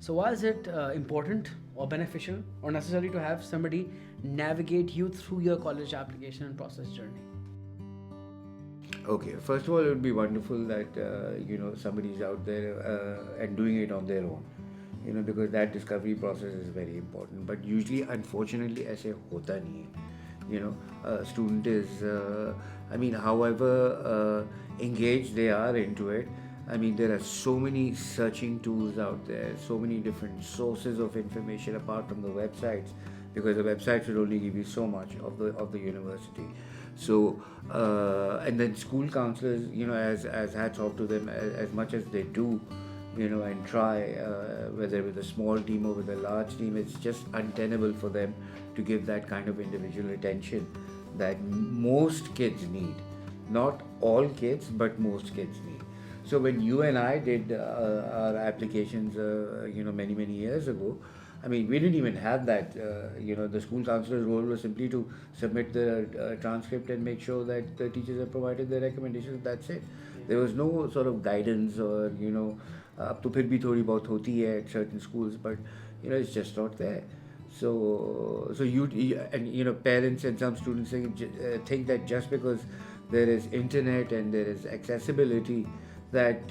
So why is it important or beneficial or necessary to have somebody navigate you through your college application and process journey? Okay, first of all, it would be wonderful that somebody's out there and doing it on their own, because that discovery process is very important. But usually, unfortunately, ऐसे होता नहीं है. A student is, however engaged they are into it. There are so many searching tools out there, so many different sources of information apart from the websites, because the websites will only give you so much of the university. So, and then school counselors, as hats off to them, as much as they do, and try, whether with a small team or with a large team, it's just untenable for them to give that kind of individual attention that most kids need. Not all kids, but most kids need. So when you and I did our applications, many years ago, we didn't even have that. The school counselor's role was simply to submit the transcript and make sure that the teachers have provided their recommendations. That's it. There was no sort of guidance or, अब तो फिर भी थोड़ी बहुत होती है at certain schools, but it's just not there. So and parents and some students think that just because there is internet and there is accessibility, that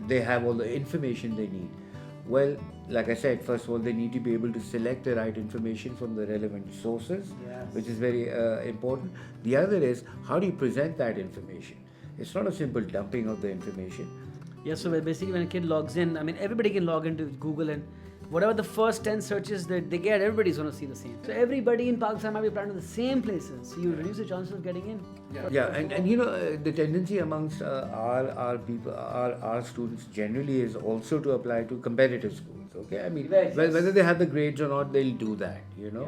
they have all the information they need. Well, like I said, first of all, they need to be able to select the right information from the relevant sources, Yes. which is very important. The other is, how do you present that information? It's not a simple dumping of the information. Yeah, so basically when a kid logs in, everybody can log into Google, and whatever the first 10 searches that they get, everybody's going to see the same. So everybody in Pakistan might be applying to the same places, so you reduce the chances of getting in. Yeah, and the tendency amongst our people, our students generally is also to apply to competitive schools. Okay, Yes. whether they have the grades or not, they'll do that. Yeah.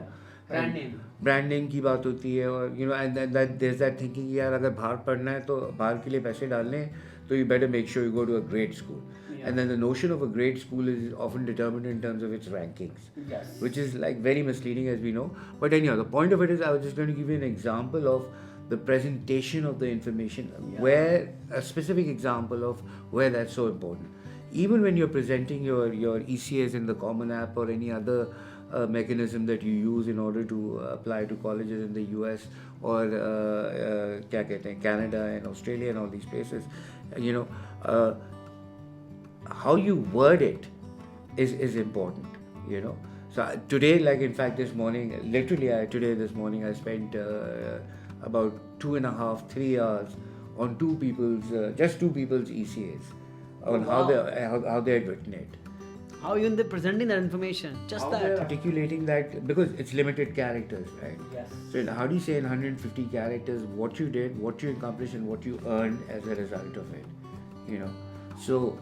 And brand name की बात होती है, और and then that there's that thinking, यार अगर बाहर पढ़ना है तो बाहर के लिए पैसे डालने हैं, तो you better make sure you go to a great school. Yeah. And then the notion of a great school is often determined in terms of its rankings, Yes. which is like very misleading, as we know. But anyhow, the point of it is, I was just going to give you an example of the presentation of the information, where a specific example of where that's so important. Even when you're presenting your ECAs in the Common App or any other mechanism that you use in order to apply to colleges in the US or क्या कहते हैं, Canada and Australia and all these places, how you word it is important. So today, like in fact this morning, this morning I spent about 2.5-3 hours on two people's ECAs on how they had written it. How are you presenting that information? Just How that. they're articulating that, because it's limited characters, right? Yes. So how do you say in 150 characters what you did, what you accomplished, and what you earned as a result of it? So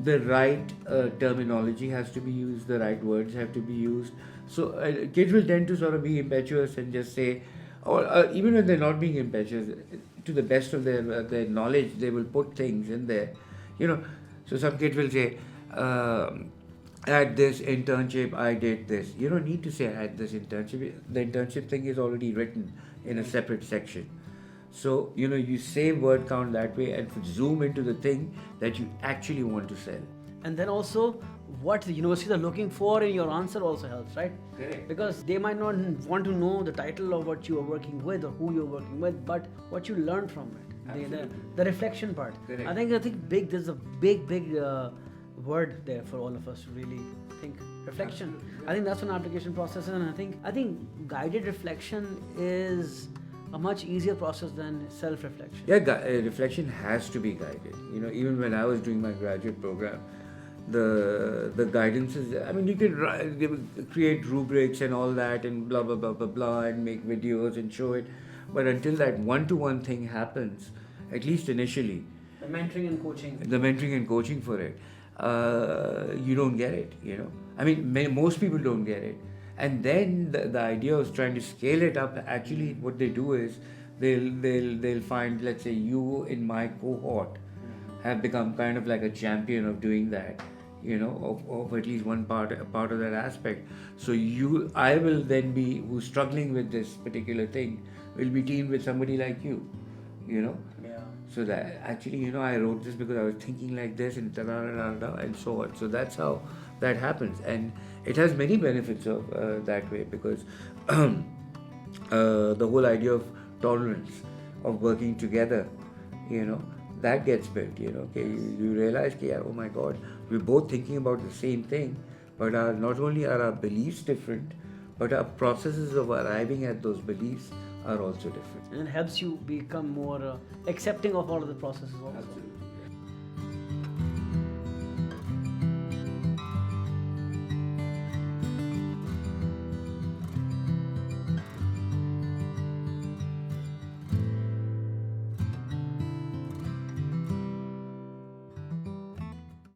the right terminology has to be used, the right words have to be used. So kids will tend to sort of be impetuous and just say, or even when they're not being impetuous, to the best of their knowledge, they will put things in there. So some kids will say, at this internship I did this. You don't need to say at this internship. The internship thing is already written in a separate section. So you save word count that way and zoom into the thing that you actually want to sell. And then also what the universities are looking for in your answer also helps, right? Correct. Because they might not want to know the title of what you are working with or who you're working with, but what you learned from it. The reflection part. Correct. I think there's a big word there for all of us to really think. Reflection. I think that's an application process, and I think guided reflection is a much easier process than self-reflection. Yeah, reflection has to be guided. Even when I was doing my graduate program, the guidance is, you could create rubrics and all that and blah blah blah blah blah and make videos and show it, but until that one-to-one thing happens, at least initially, The mentoring and coaching for it, you don't get it. Most people don't get it. And then the idea of trying to scale it up, actually what they do is they'll find, let's say you in my cohort have become kind of like a champion of doing that, of at least one part of that aspect. So I will then be, who's struggling with this particular thing, will be teamed with somebody like you, Yeah. So that actually, I wrote this because I was thinking like this and and so on. So that's how that happens, and it has many benefits of that way because the whole idea of tolerance, of working together, you know, that gets built. Okay, you realize, okay, oh my God, we're both thinking about the same thing, but not only are our beliefs different, but our processes of arriving at those beliefs are also different. And it helps you become more accepting of all of the processes also. Absolutely.